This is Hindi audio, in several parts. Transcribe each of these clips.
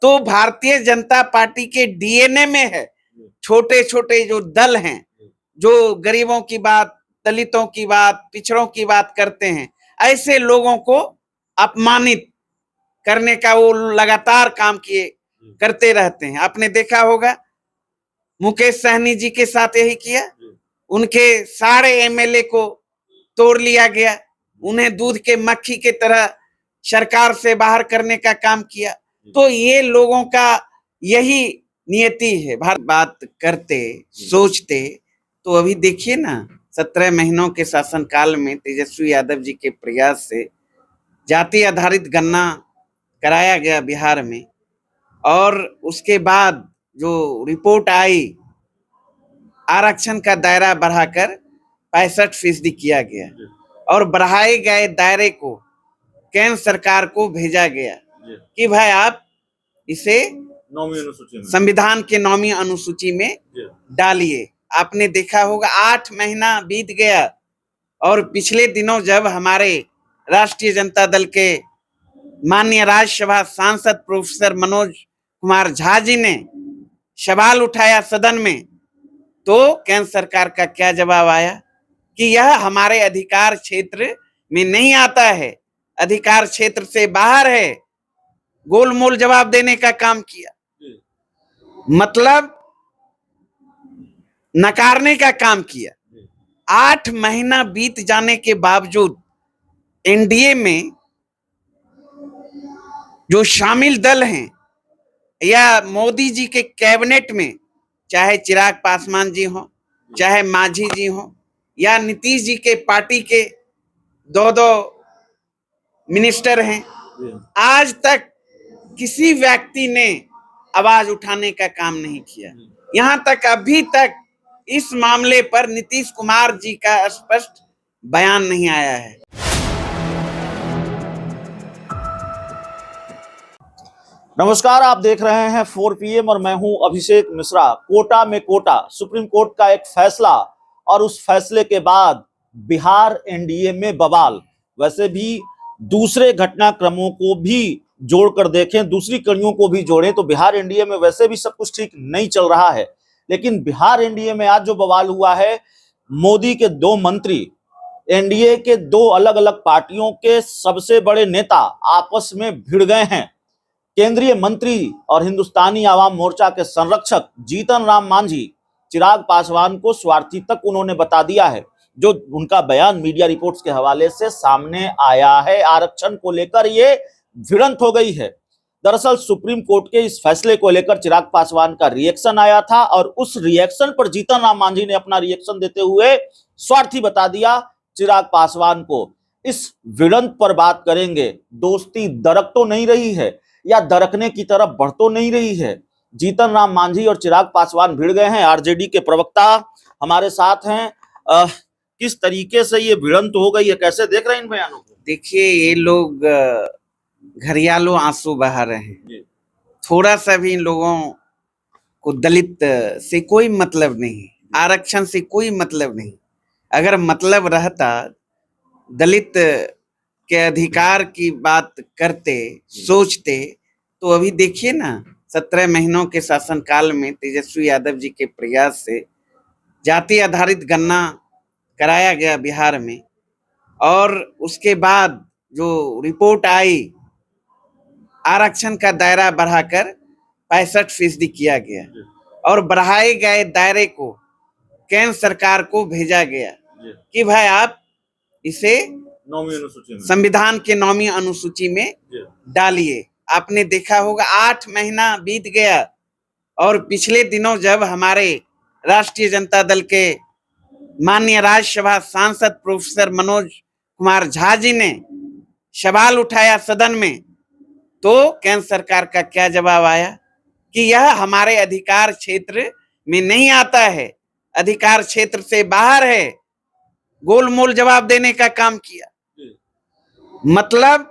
तो भारतीय जनता पार्टी के डीएनए में है। छोटे छोटे जो दल हैं, जो गरीबों की बात, दलितों की बात, पिछड़ों की बात करते हैं, ऐसे लोगों को अपमानित करने का वो लगातार काम किए करते रहते हैं। आपने देखा होगा मुकेश सहनी जी के साथ यही किया, उनके सारे एमएलए को तोड़ लिया गया, उन्हें दूध के मक्खी के तरह सरकार से बाहर करने का काम किया। तो ये लोगों का यही नियति है। बात करते सोचते तो अभी देखिए ना, 17 महीनों के शासनकाल में तेजस्वी यादव जी के प्रयास से जाति आधारित गणना कराया गया बिहार में, और उसके बाद जो रिपोर्ट आई, आरक्षण का दायरा बढ़ाकर 65% किया गया और बढ़ाए गए दायरे को केंद्र सरकार को भेजा गया कि भाई आप इसे संविधान के 9वीं अनुसूची में डालिए। आपने देखा होगा 8 महीना बीत गया और पिछले दिनों जब हमारे राष्ट्रीय जनता दल के माननीय राज्यसभा सांसद प्रोफेसर मनोज कुमार झा जी ने सवाल उठाया सदन में, तो केंद्र सरकार का क्या जवाब आया कि यह हमारे अधिकार क्षेत्र में नहीं आता है, अधिकार क्षेत्र से बाहर है। गोलमोल जवाब देने का काम किया, मतलब नकारने का काम किया। 8 महीना बीत जाने के बावजूद एनडीए में जो शामिल दल हैं या मोदी जी के कैबिनेट में, चाहे चिराग पासवान जी हो, चाहे मांझी जी हो, या नीतीश जी के पार्टी के 2 मिनिस्टर हैं, आज तक किसी व्यक्ति ने आवाज उठाने का काम नहीं किया। यहां तक अभी तक इस मामले पर नीतीश कुमार जी का स्पष्ट बयान नहीं आया है। नमस्कार, आप देख रहे हैं 4 PM और मैं हूं अभिषेक मिश्रा। कोटा में कोटा, सुप्रीम कोर्ट का एक फैसला और उस फैसले के बाद बिहार एनडीए में बवाल। वैसे भी दूसरे घटनाक्रमों को भी जोड़कर देखें, दूसरी कड़ियों को भी जोड़ें तो बिहार एनडीए में वैसे भी सब कुछ ठीक नहीं चल रहा है। लेकिन बिहार एनडीए में आज जो बवाल हुआ है, मोदी के 2 मंत्री, एनडीए के 2 अलग अलग पार्टियों के सबसे बड़े नेता आपस में भिड़ गए हैं। केंद्रीय मंत्री और हिंदुस्तानी आवाम मोर्चा के संरक्षक जीतन राम मांझी चिराग पासवान को स्वार्थी तक उन्होंने बता दिया है। जो उनका बयान मीडिया रिपोर्ट्स के हवाले से सामने आया है, आरक्षण को लेकर ये भिड़ंत हो गई है। दरअसल सुप्रीम कोर्ट के इस फैसले को लेकर चिराग पासवान का रिएक्शन आया था और उस रिएक्शन पर जीतन राम मांझी ने अपना रिएक्शन देते हुए स्वार्थी बता दिया चिराग पासवान को। इस भिड़ंत पर बात करेंगे। दोस्ती दरक तो नहीं रही है या दरकने की तरफ बढ़ तो नहीं रही है। जीतन राम मांझी और चिराग पासवान भिड़ गए हैं। आरजेडी के प्रवक्ता हमारे साथ हैं। किस तरीके से ये भिड़ंत हो गई है, कैसे देख रहे हैं इन बयानों को? देखिए, ये लोग घरियालो आंसू बहा रहे हैं। थोड़ा सा भी इन लोगों को दलित से कोई मतलब नहीं, आरक्षण से कोई मतलब नहीं। अगर मतलब रहता, दलित के अधिकार की बात करते सोचते तो अभी देखिए ना, 17 महीनों के शासनकाल में तेजस्वी यादव जी के प्रयास से जाति आधारित गणना कराया गया बिहार में, और उसके बाद जो रिपोर्ट आई, आरक्षण का दायरा बढ़ाकर 65% किया गया और बढ़ाए गए दायरे को केंद्र सरकार को भेजा गया कि भाई आप इसे संविधान के 9वीं अनुसूची में डालिए। आपने देखा होगा 8 महीना बीत गया और पिछले दिनों जब हमारे राष्ट्रीय जनता दल के माननीय राज्यसभा सांसद प्रोफेसर मनोज कुमार झा जी ने सवाल उठाया सदन में, तो केंद्र सरकार का क्या जवाब आया कि यह हमारे अधिकार क्षेत्र में नहीं आता है, अधिकार क्षेत्र से बाहर है। गोलमोल जवाब देने का काम किया, मतलब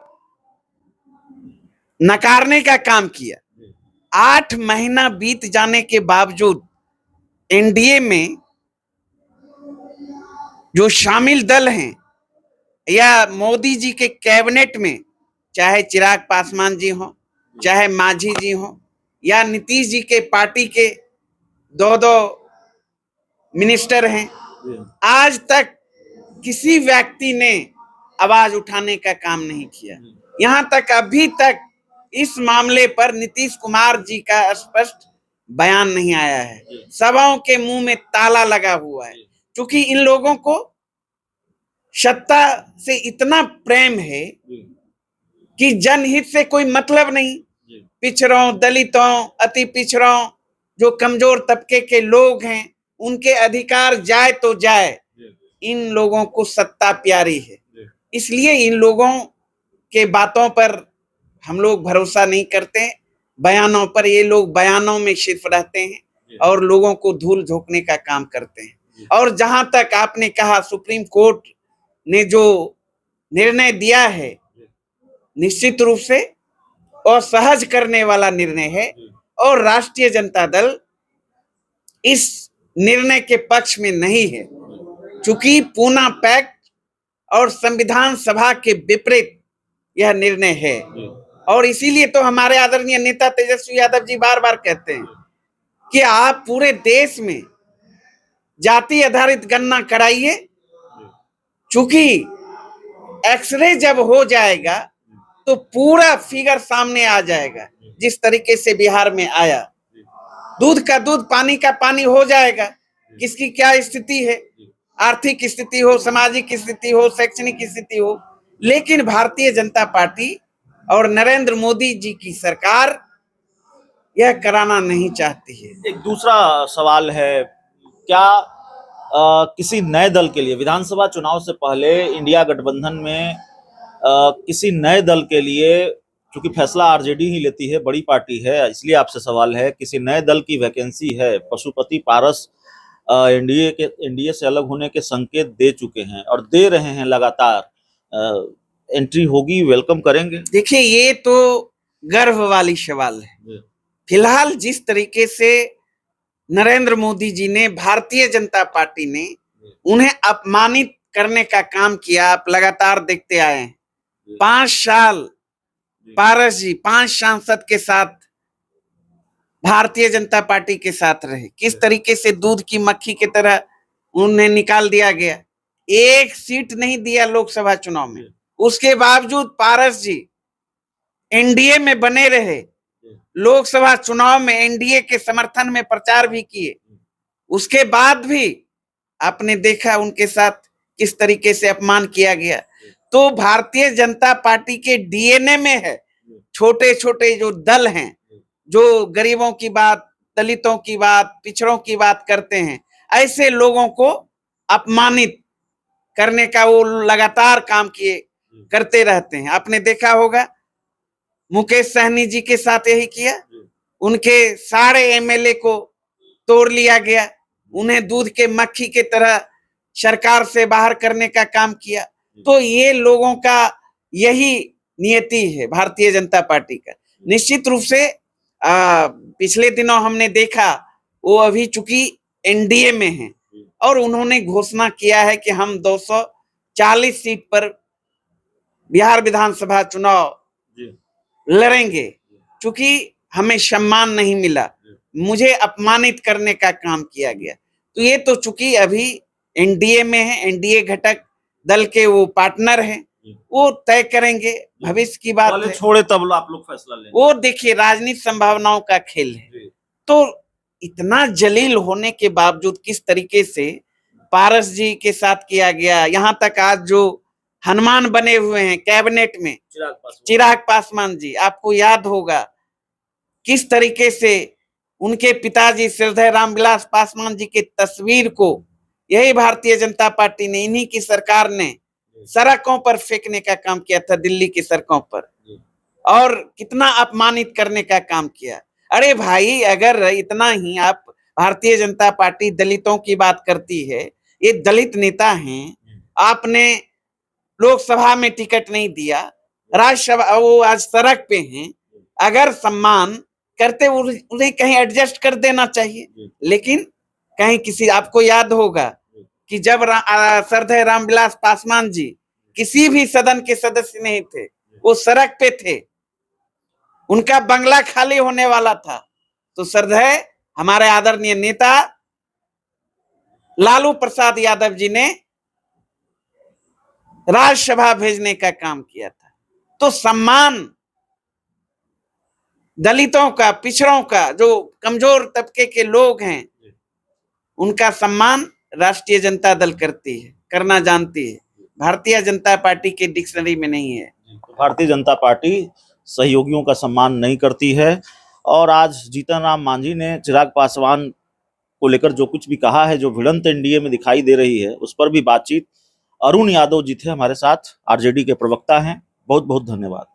नकारने का काम किया। 8 महीना बीत जाने के बावजूद एनडीए में जो शामिल दल हैं या मोदी जी के कैबिनेट में, चाहे चिराग पासवान जी हो, चाहे मांझी जी हो या नीतीश जी के पार्टी के दो मिनिस्टर हैं, आज तक किसी व्यक्ति ने आवाज उठाने का काम नहीं किया। यहाँ तक अभी तक इस मामले पर नीतीश कुमार जी का स्पष्ट बयान नहीं आया है। सभाओं के मुंह में ताला लगा हुआ है, क्योंकि इन लोगों को सत्ता से इतना प्रेम है कि जनहित से कोई मतलब नहीं। पिछड़ों, दलितों, अति पिछड़ों, जो कमजोर तबके के लोग हैं, उनके अधिकार जाए तो जाए, इन लोगों को सत्ता प्यारी है। इसलिए इन लोगों के बातों पर हम लोग भरोसा नहीं करते, बयानों पर। ये लोग बयानों में सिर्फ रहते हैं और लोगों को धूल झोंकने का काम करते हैं। और जहां तक आपने कहा, सुप्रीम कोर्ट ने जो निर्णय दिया है, निश्चित रूप से असहज करने वाला निर्णय है और राष्ट्रीय जनता दल इस निर्णय के पक्ष में नहीं है, क्योंकि पूना पैक्ट और संविधान सभा के विपरीत यह निर्णय है। और इसीलिए तो हमारे आदरणीय नेता तेजस्वी यादव जी बार बार कहते हैं कि आप पूरे देश में जाति आधारित गणना कराइए, क्योंकि एक्सरे जब हो जाएगा तो पूरा फिगर सामने आ जाएगा। जिस तरीके से बिहार में आया, दूध का दूध, पानी का पानी हो जाएगा। किसकी क्या स्थिति है, आर्थिक स्थिति हो, सामाजिक स्थिति हो, शैक्षणिक स्थिति हो, लेकिन भारतीय जनता पार्टी और नरेंद्र मोदी जी की सरकार यह कराना नहीं चाहती है। एक दूसरा सवाल है, क्या किसी नए दल के लिए विधानसभा चुनाव से पहले इंडिया गठबंधन में किसी नए दल के लिए, क्योंकि फैसला आरजेडी ही लेती है, बड़ी पार्टी है, इसलिए आपसे सवाल है, किसी नए दल की वैकेंसी है? पशुपति पारस एनडीए से अलग होने के संकेत दे चुके हैं और दे रहे हैं लगातार। एंट्री होगी, वेलकम करेंगे? देखिए, ये तो गर्व वाली सवाल है। फिलहाल जिस तरीके से नरेंद्र मोदी जी ने, भारतीय जनता पार्टी ने उन्हें अपमानित करने का काम किया, आप लगातार देखते आए हैं। 5 साल पारस जी 5 सांसद के साथ भारतीय जनता पार्टी के साथ रहे। किस तरीके से दूध की मक्खी की तरह उन्हें निकाल दिया गया, एक सीट नहीं दिया लोकसभा चुनाव में। उसके बावजूद पारस जी एनडीए में बने रहे, लोकसभा चुनाव में एनडीए के समर्थन में प्रचार भी किए। उसके बाद भी आपने देखा उनके साथ किस तरीके से अपमान किया गया। तो भारतीय जनता पार्टी के डीएनए में है, छोटे छोटे जो दल हैं, जो गरीबों की बात, दलितों की बात, पिछड़ों की बात करते हैं, ऐसे लोगों को अपमानित करने का वो लगातार काम करते रहते हैं। आपने देखा होगा मुकेश सहनी जी के साथ यही किया, उनके सारे एमएलए को तोड़ लिया गया, उन्हें दूध के मक्खी के तरह सरकार से बाहर करने का काम किया। तो ये लोगों का यही नियति है भारतीय जनता पार्टी का। निश्चित रूप से पिछले दिनों हमने देखा, वो अभी चूंकि एनडीए में हैं और उन्होंने घोषणा किया है कि हम 240 सीट पर बिहार विधानसभा चुनाव लड़ेंगे, क्योंकि हमें सम्मान नहीं मिला, मुझे अपमानित करने का काम किया गया। तो ये तो चूंकि अभी एनडीए में है, एनडीए घटक दल के वो पार्टनर हैं, वो तय करेंगे, भविष्य की बात है। छोड़े तब आप लोग फैसला लेंगे। वो देखिए, राजनीति संभावनाओं का खेल है। तो इतना जलील होने के बावजूद किस तरीके से पारस जी के साथ किया गया, यहाँ तक आज जो हनुमान बने हुए हैं कैबिनेट में, चिराग पासवान जी, आपको याद होगा किस तरीके से उनके पिताजी श्रद्धेय रामविलास पासवान जी के तस्वीर को यही भारतीय जनता पार्टी ने, इन्हीं की सरकार ने सड़कों पर फेंकने का काम किया था, दिल्ली की सड़कों पर, और कितना अपमानित करने का काम किया। अरे भाई, अगर इतना ही आप, भारतीय जनता पार्टी दलितों की बात करती है, ये दलित नेता हैं, आपने लोकसभा में टिकट नहीं दिया, राज्यसभा वो आज सड़क पे हैं, अगर सम्मान करते उन्हें कहीं एडजस्ट कर देना चाहिए। लेकिन कहीं किसी, आपको याद होगा कि जब श्रद्धेय रामविलास पासवान जी किसी भी सदन के सदस्य नहीं थे, वो सड़क पे थे, उनका बंगला खाली होने वाला था, तो श्रद्धेय हमारे आदरणीय नेता लालू प्रसाद यादव जी ने राज्यसभा भेजने का काम किया था। तो सम्मान दलितों का, पिछड़ों का, जो कमजोर तबके के लोग हैं, उनका सम्मान राष्ट्रीय जनता दल करती है, करना जानती है। भारतीय जनता पार्टी के डिक्शनरी में नहीं है। भारतीय जनता पार्टी सहयोगियों का सम्मान नहीं करती है। और आज जीतन राम मांझी ने चिराग पासवान को लेकर जो कुछ भी कहा है, जो भिड़ंत एनडीए में दिखाई दे रही है, उस पर भी बातचीत। अरुण यादव जी थे हमारे साथ, आरजेडी के प्रवक्ता हैं। बहुत बहुत धन्यवाद।